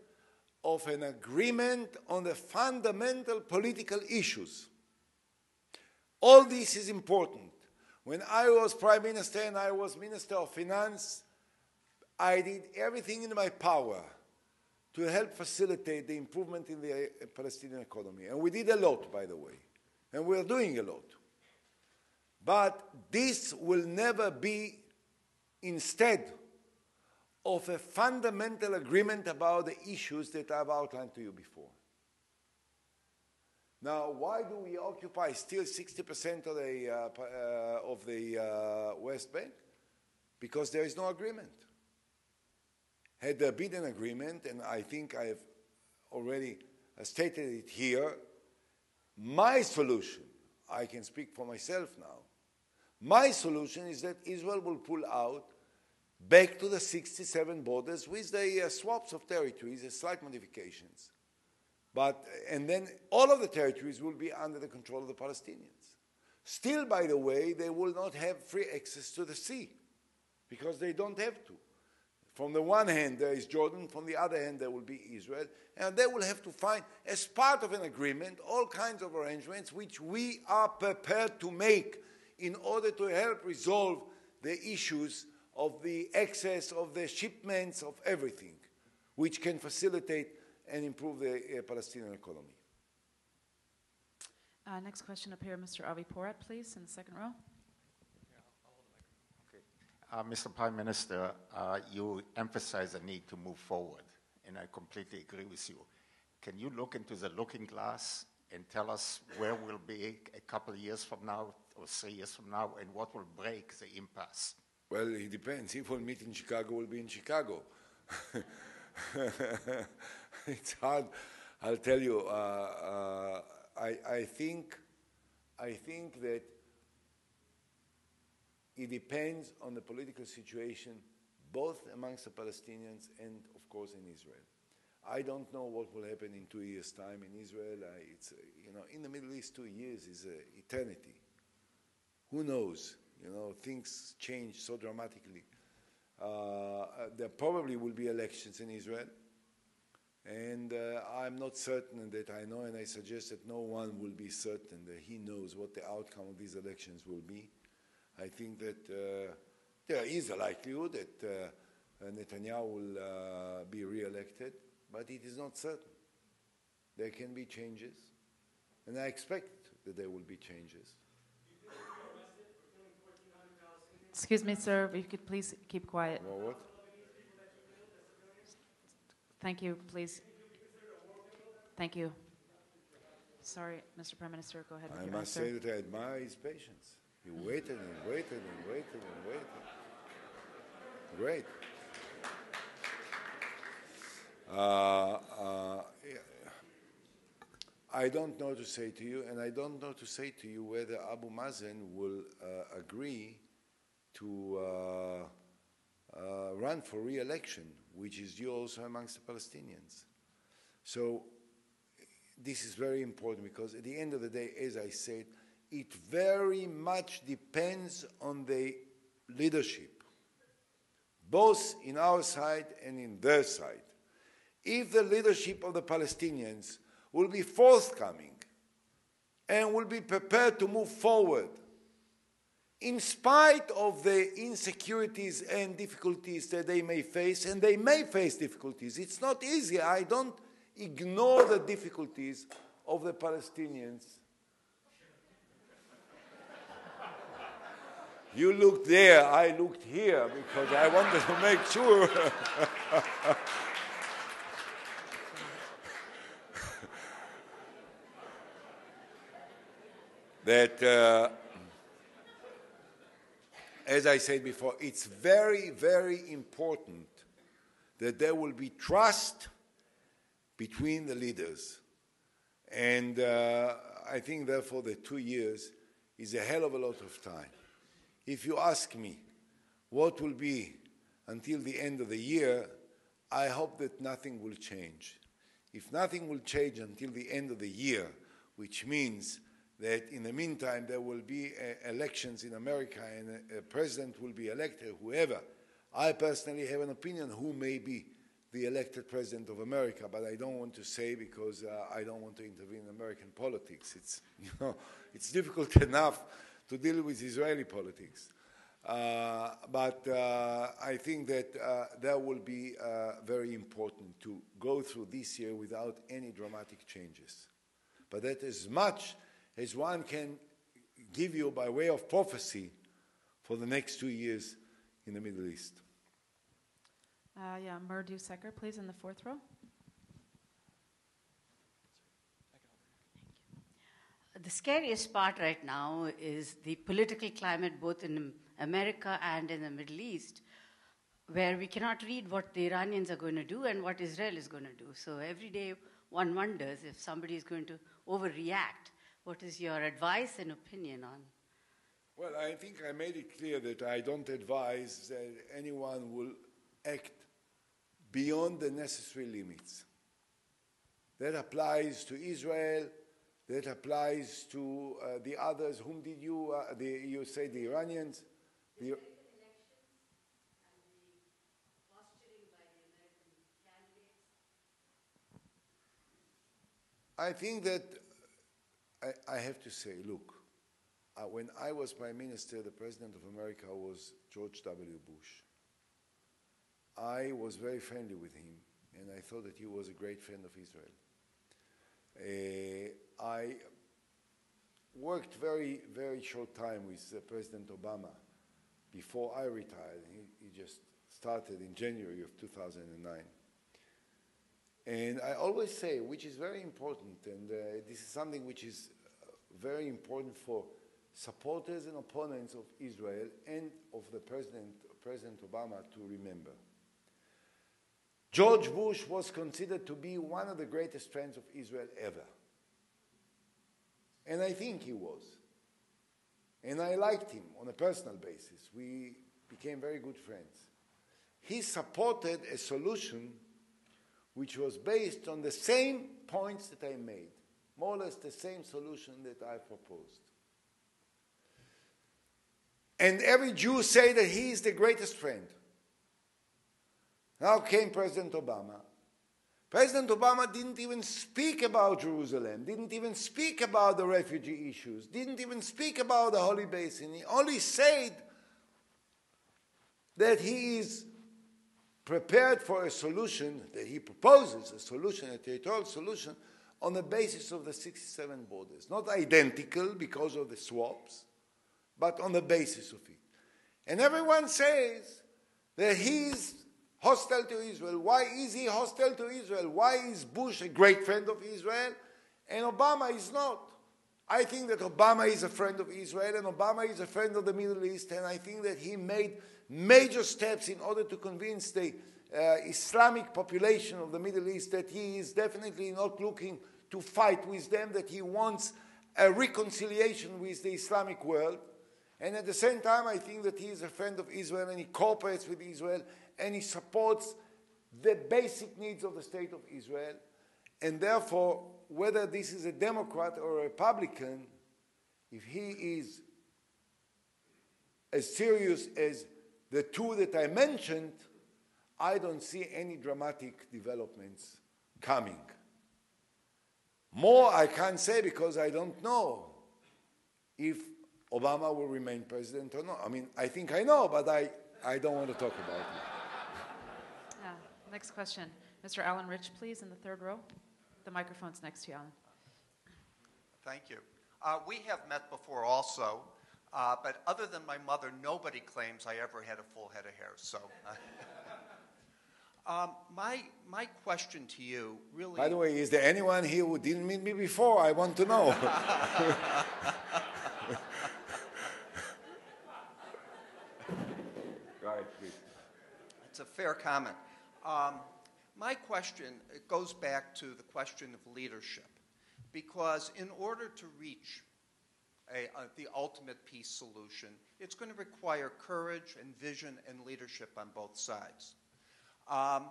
of an agreement on the fundamental political issues. All this is important. When I was Prime Minister and I was Minister of Finance, I did everything in my power to help facilitate the improvement in the Palestinian economy. And we did a lot, by the way. And we're doing a lot. But this will never be instead of a fundamental agreement about the issues that I've outlined to you before. Now, why do we occupy still 60% of the West Bank? Because there is no agreement. Had there been an agreement, and I think I have already stated it here, my solution, I can speak for myself now, my solution is that Israel will pull out back to the 67 borders with the swaps of territories, the slight modifications. And then all of the territories will be under the control of the Palestinians. Still, by the way, they will not have free access to the sea because they don't have to. From the one hand, there is Jordan. From the other hand, there will be Israel. And they will have to find, as part of an agreement, all kinds of arrangements which we are prepared to make in order to help resolve the issues of the access, of the shipments, of everything, which can facilitate and improve the Palestinian economy. Next question up here, Mr. Avi Porat, please, in the second row. Mr. Prime Minister, you emphasize the need to move forward, and I completely agree with you. Can you look into the looking glass and tell us where we'll be a couple of years from now or 3 years from now, and what will break the impasse? Well, it depends. If we'll meet in Chicago, we'll be in Chicago. It's hard. I'll tell you. I think that it depends on the political situation, both amongst the Palestinians and, of course, in Israel. I don't know what will happen in 2 years' time in Israel. In the Middle East, 2 years is eternity. Who knows? Things change so dramatically. There probably will be elections in Israel. And I'm not certain that I know, and I suggest that no one will be certain that he knows what the outcome of these elections will be. I think that there is a likelihood that Netanyahu will be re-elected, but it is not certain. There can be changes, and I expect that there will be changes. Excuse me, sir, if you could please keep quiet. Well, what? Thank you, please. Thank you. Sorry, Mr. Prime Minister, go ahead with your answer. I must say that I admire his patience. He waited and waited and waited and waited. Great. I don't know to say to you, and I don't know to say to you whether Abu Mazen will agree to run for re-election, which is due also amongst the Palestinians. So this is very important because at the end of the day, as I said, it very much depends on the leadership, both in our side and in their side. If the leadership of the Palestinians will be forthcoming and will be prepared to move forward in spite of the insecurities and difficulties that they may face, and they may face difficulties. It's not easy. I don't ignore the difficulties of the Palestinians. You looked there, I looked here, because I wanted to make sure. that, as I said before, it's very, very important that there will be trust between the leaders. And I think, therefore, that 2 years is a hell of a lot of time. If you ask me what will be until the end of the year, I hope that nothing will change. If nothing will change until the end of the year, which means that in the meantime there will be elections in America and a president will be elected, whoever. I personally have an opinion who may be the elected president of America, but I don't want to say because I don't want to intervene in American politics. It's, it's difficult enough to deal with Israeli politics. But I think that that will be very important to go through this year without any dramatic changes. But that as much as one can give you by way of prophecy for the next 2 years in the Middle East. Yeah, Murdu Secker, please, in the fourth row. The scariest part right now is the political climate both in America and in the Middle East, where we cannot read what the Iranians are going to do and what Israel is going to do. So every day one wonders if somebody is going to overreact. What is your advice and opinion on? Well, I think I made it clear that I don't advise that anyone will act beyond the necessary limits. That applies to Israel. That applies to the others. Whom did you, you say the Iranians? The elections and the posturing by the American candidates? I think that I have to say, look, when I was Prime Minister, the President of America was George W. Bush. I was very friendly with him, and I thought that he was a great friend of Israel. I worked very, very short time with President Obama before I retired. He just started in January of 2009. And I always say, which is very important, and this is something which is very important for supporters and opponents of Israel and of the President Obama to remember. George Bush was considered to be one of the greatest friends of Israel ever. And I think he was. And I liked him on a personal basis. We became very good friends. He supported a solution which was based on the same points that I made, more or less the same solution that I proposed. And every Jew say that he is the greatest friend. Now came President Obama. President Obama didn't even speak about Jerusalem, didn't even speak about the refugee issues, didn't even speak about the Holy Basin. He only said that he is prepared for a solution, that he proposes a solution, a territorial solution, on the basis of the 67 borders. Not identical because of the swaps, but on the basis of it. And everyone says that he's hostile to Israel. Why is he hostile to Israel? Why is Bush a great friend of Israel and Obama is not? I think that Obama is a friend of Israel and Obama is a friend of the Middle East, and I think that he made major steps in order to convince the Islamic population of the Middle East that he is definitely not looking to fight with them, that he wants a reconciliation with the Islamic world. And at the same time, I think that he is a friend of Israel and he cooperates with Israel and he supports the basic needs of the state of Israel. And therefore, whether this is a Democrat or a Republican, if he is as serious as the two that I mentioned, I don't see any dramatic developments coming. More I can't say because I don't know if Obama will remain president or not. I mean, I think I know, but I don't want to talk about it. Yeah. Next question. Mr. Alan Rich, please, in the third row. The microphone's next to you, Alan. Thank you. We have met before also, but other than my mother, nobody claims I ever had a full head of hair. So, my question to you really... By the way, is there anyone here who didn't meet me before? I want to know. Right, please. It's a fair comment. My question, it goes back to the question of leadership, because in order to reach the ultimate peace solution, it's going to require courage and vision and leadership on both sides. My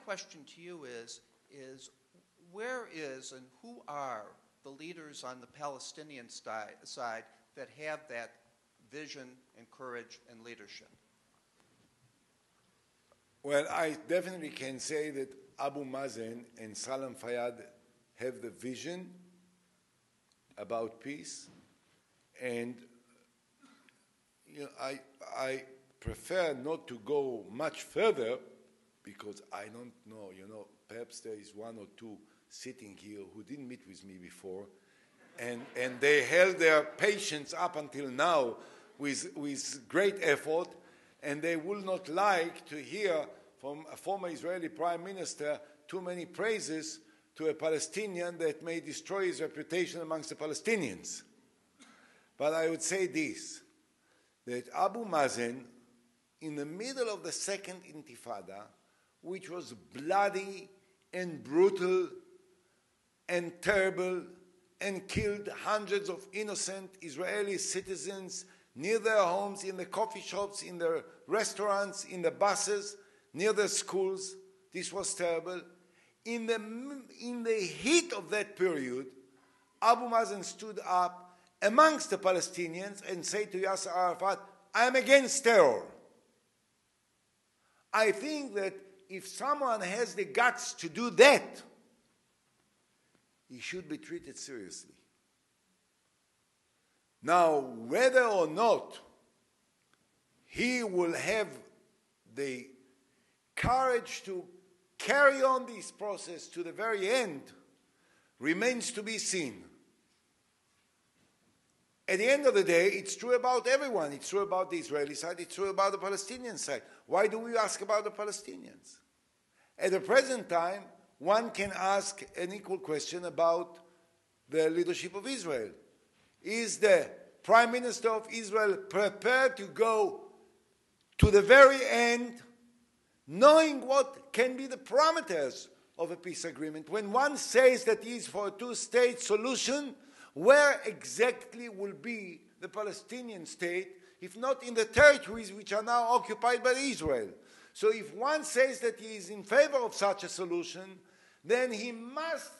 question to you is where is and who are the leaders on the Palestinian side that have that vision and courage and leadership? Well, I definitely can say that Abu Mazen and Salam Fayyad have the vision about peace, and I prefer not to go much further because I don't know, perhaps there is one or two sitting here who didn't meet with me before, and they held their patience up until now with great effort, and they will not like to hear from a former Israeli prime minister too many praises to a Palestinian that may destroy his reputation amongst the Palestinians. But I would say this, that Abu Mazen, in the middle of the Second Intifada, which was bloody and brutal and terrible and killed hundreds of innocent Israeli citizens near their homes, in the coffee shops, in the restaurants, in the buses, near the schools. This was terrible. In the heat of that period, Abu Mazen stood up amongst the Palestinians and said to Yasser Arafat, I am against terror. I think that if someone has the guts to do that, he should be treated seriously. Now, whether or not he will have the courage to carry on this process to the very end remains to be seen. At the end of the day, it's true about everyone. It's true about the Israeli side. It's true about the Palestinian side. Why do we ask about the Palestinians? At the present time, one can ask an equal question about the leadership of Israel. Is the Prime Minister of Israel prepared to go to the very end, knowing what can be the parameters of a peace agreement? When one says that he is for a two-state solution, where exactly will be the Palestinian state, if not in the territories which are now occupied by Israel? So if one says that he is in favor of such a solution, then he must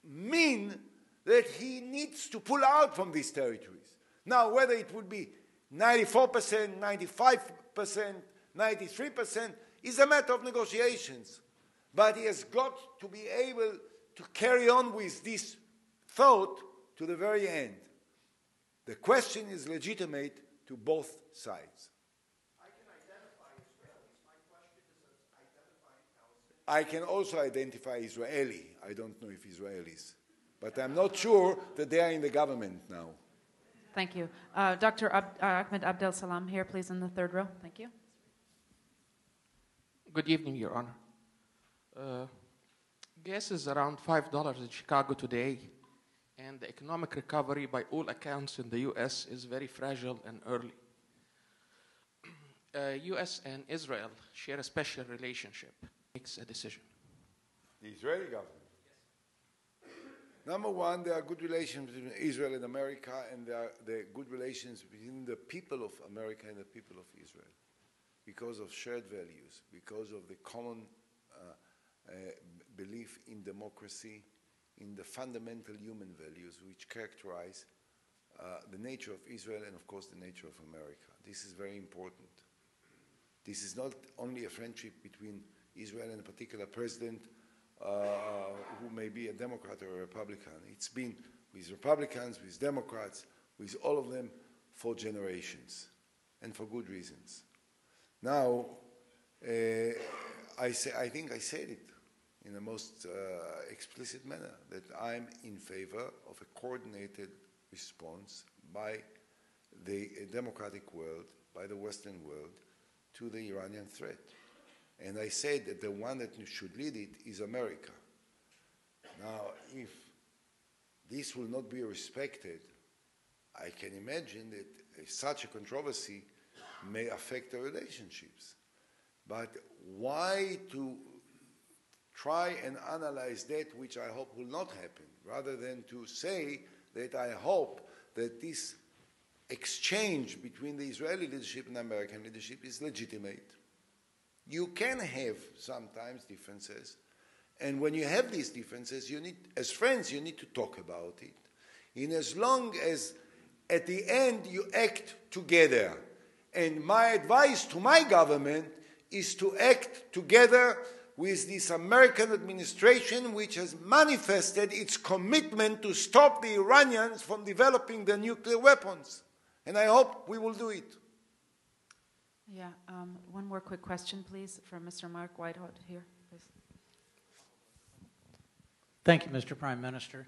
mean that he needs to pull out from these territories. Now, whether it would be 94%, 95%, 93% is a matter of negotiations. But he has got to be able to carry on with this thought to the very end. The question is legitimate to both sides. I can identify Israelis. My question is identifying Palestinians. I can also identify Israeli. I don't know if Israelis. But I'm not sure that they are in the government now. Thank you. Dr. Ahmed Abdel Salam here, please, in the third row. Thank you. Good evening, Your Honor. Gas is around $5 in Chicago today, and the economic recovery, by all accounts in the U.S., is very fragile and early. U.S. and Israel share a special relationship. Makes a decision. The Israeli government. Number one, there are good relations between Israel and America, and there are good relations between the people of America and the people of Israel because of shared values, because of the common belief in democracy, in the fundamental human values which characterize the nature of Israel and, of course, the nature of America. This is very important. This is not only a friendship between Israel and a particular president who may be a Democrat or a Republican. It's been with Republicans, with Democrats, with all of them for generations, and for good reasons. Now, I think I said it in the most explicit manner, that I'm in favor of a coordinated response by the democratic world, by the Western world, to the Iranian threat. And I said that the one that should lead it is America. Now, if this will not be respected, I can imagine that such a controversy may affect the relationships. But why to try and analyze that which I hope will not happen, rather than to say that I hope that this exchange between the Israeli leadership and the American leadership is legitimate. You can have sometimes differences, And when you have these differences, you need, as friends, you need to talk about it. In as long as at the end you act together. And my advice to my government is to act together with this American administration, which has manifested its commitment to stop the Iranians from developing their nuclear weapons. And I hope we will do it. Yeah, one more quick question, please, from Mr. Mark Whitehead here, please. Thank you, Mr. Prime Minister.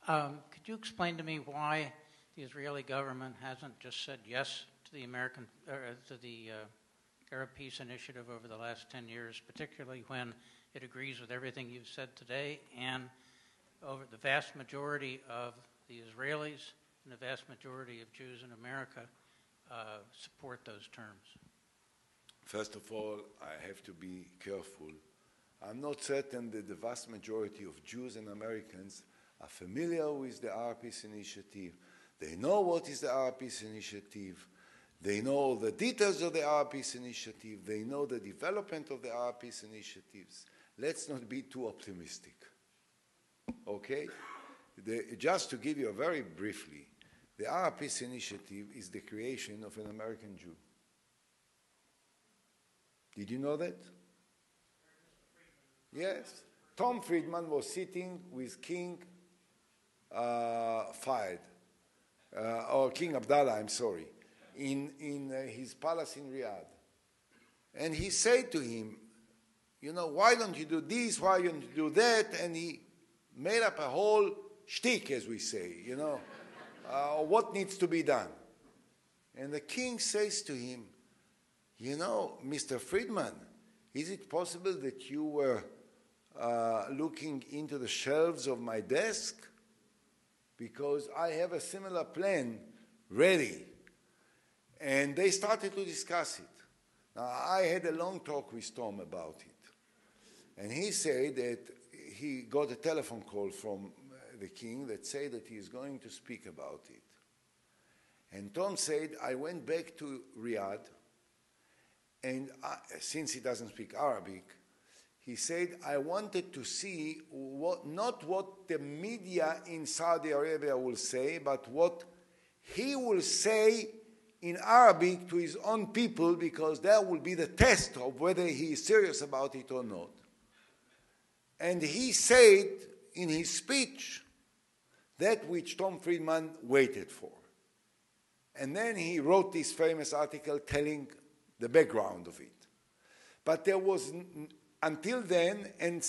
Could you explain to me why the Israeli government hasn't just said yes to the Arab Peace Initiative over the last 10 years, particularly when it agrees with everything you've said today, and over the vast majority of the Israelis and the vast majority of Jews in America support those terms? First of all, I have to be careful. I'm not certain that the vast majority of Jews and Americans are familiar with the Arab Peace Initiative. They know what is the Arab Peace Initiative. They know the details of the Arab Peace Initiative. They know the development of the Arab Peace Initiatives. Let's not be too optimistic. Okay? Just to give you very briefly, the Arab Peace Initiative is the creation of an American Jew. Did you know that? Yes. Tom Friedman was sitting with King Fayed, or King Abdallah, I'm sorry, in his palace in Riyadh. And he said to him, you know, why don't you do this, why don't you do that? And he made up a whole shtick, as we say, you know, what needs to be done. And the king says to him, you know, Mr. Friedman, is it possible that you were looking into the shelves of my desk? Because I have a similar plan ready. And they started to discuss it. Now, I had a long talk with Tom about it. And he said that he got a telephone call from the king that said that he is going to speak about it. And Tom said, I went back to Riyadh, and since he doesn't speak Arabic, he said, I wanted to see not what the media in Saudi Arabia will say, but what he will say in Arabic to his own people, because that will be the test of whether he is serious about it or not. And he said in his speech that which Tom Friedman waited for. And then he wrote this famous article telling the background of it. But there was, until then, and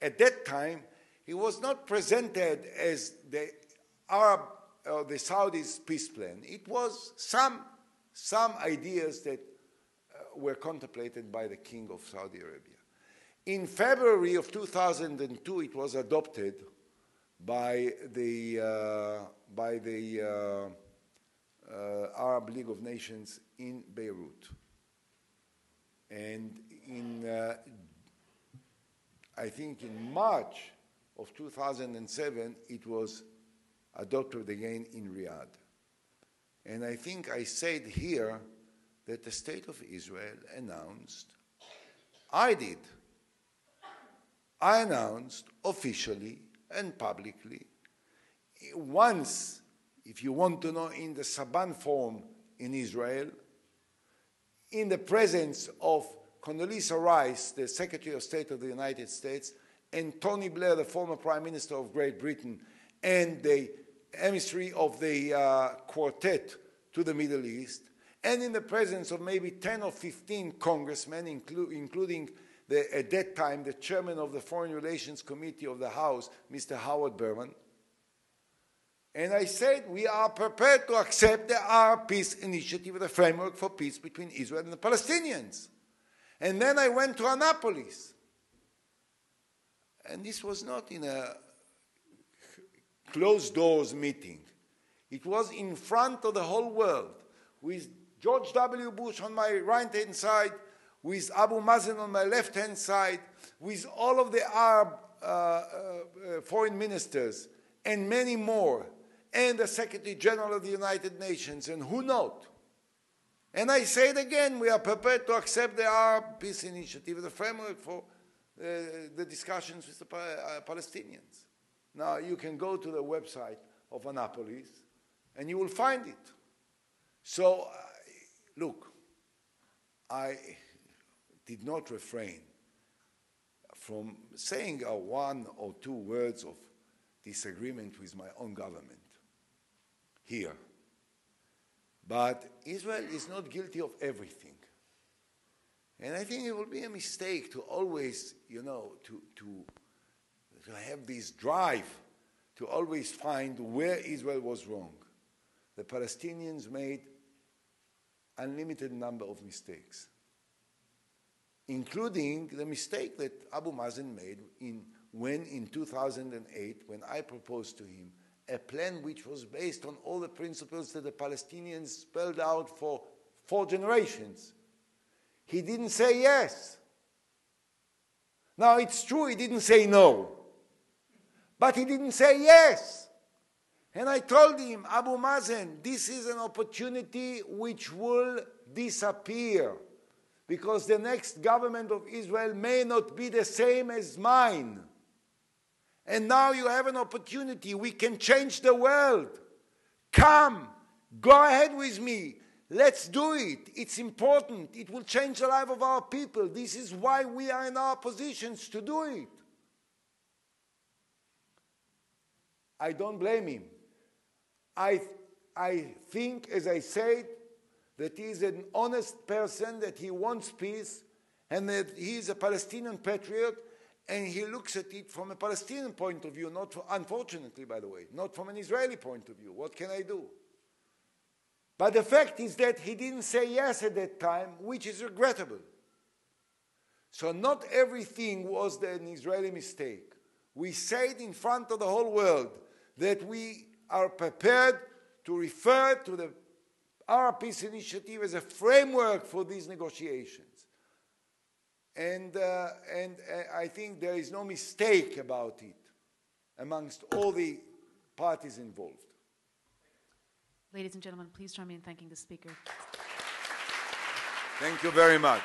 at that time, he was not presented as the Arab or the Saudis' peace plan. It was some ideas that were contemplated by the king of Saudi Arabia. In February of 2002, it was adopted by the Arab League of Nations in Beirut. And I think in March of 2007, it was adopted again in Riyadh. And I think I said here that the State of Israel announced, I announced officially and publicly, once, if you want to know, in the Saban Forum in Israel, in the presence of Condoleezza Rice, the Secretary of State of the United States, and Tony Blair, the former Prime Minister of Great Britain, and the emissary of the quartet to the Middle East, and in the presence of maybe 10 or 15 congressmen, including at that time the chairman of the Foreign Relations Committee of the House, Mr. Howard Berman. And I said, we are prepared to accept the Arab Peace Initiative, the framework for peace between Israel and the Palestinians. And then I went to Annapolis. And this was not in a closed doors meeting. It was in front of the whole world, with George W. Bush on my right-hand side, with Abu Mazen on my left-hand side, with all of the Arab foreign ministers, and many more, and the Secretary General of the United Nations, and who not. And I say it again, we are prepared to accept the Arab Peace Initiative, the framework for the discussions with the Palestinians. Now, you can go to the website of Annapolis, and you will find it. So, look, I did not refrain from saying one or two words of disagreement with my own government here. But Israel is not guilty of everything. And I think it will be a mistake to always, you know, to have this drive to always find where Israel was wrong. The Palestinians made unlimited number of mistakes, including the mistake that Abu Mazen made in 2008, when I proposed to him a plan which was based on all the principles that the Palestinians spelled out for 4 generations. He didn't say yes. Now, it's true he didn't say no, but he didn't say yes. And I told him, Abu Mazen, this is an opportunity which will disappear, because the next government of Israel may not be the same as mine. And now you have an opportunity. We can change the world. Come, go ahead with me. Let's do it. It's important. It will change the life of our people. This is why we are in our positions to do it. I don't blame him. I think, as I said, that he is an honest person, that he wants peace, and that he is a Palestinian patriot, and he looks at it from a Palestinian point of view, unfortunately, by the way, not from an Israeli point of view. What can I do? But the fact is that he didn't say yes at that time, which is regrettable. So not everything was an Israeli mistake. We said in front of the whole world that we are prepared to refer to the Arab Peace Initiative as a framework for these negotiations. And I think there is no mistake about it amongst all the parties involved. Ladies and gentlemen, please join me in thanking the speaker. Thank you very much.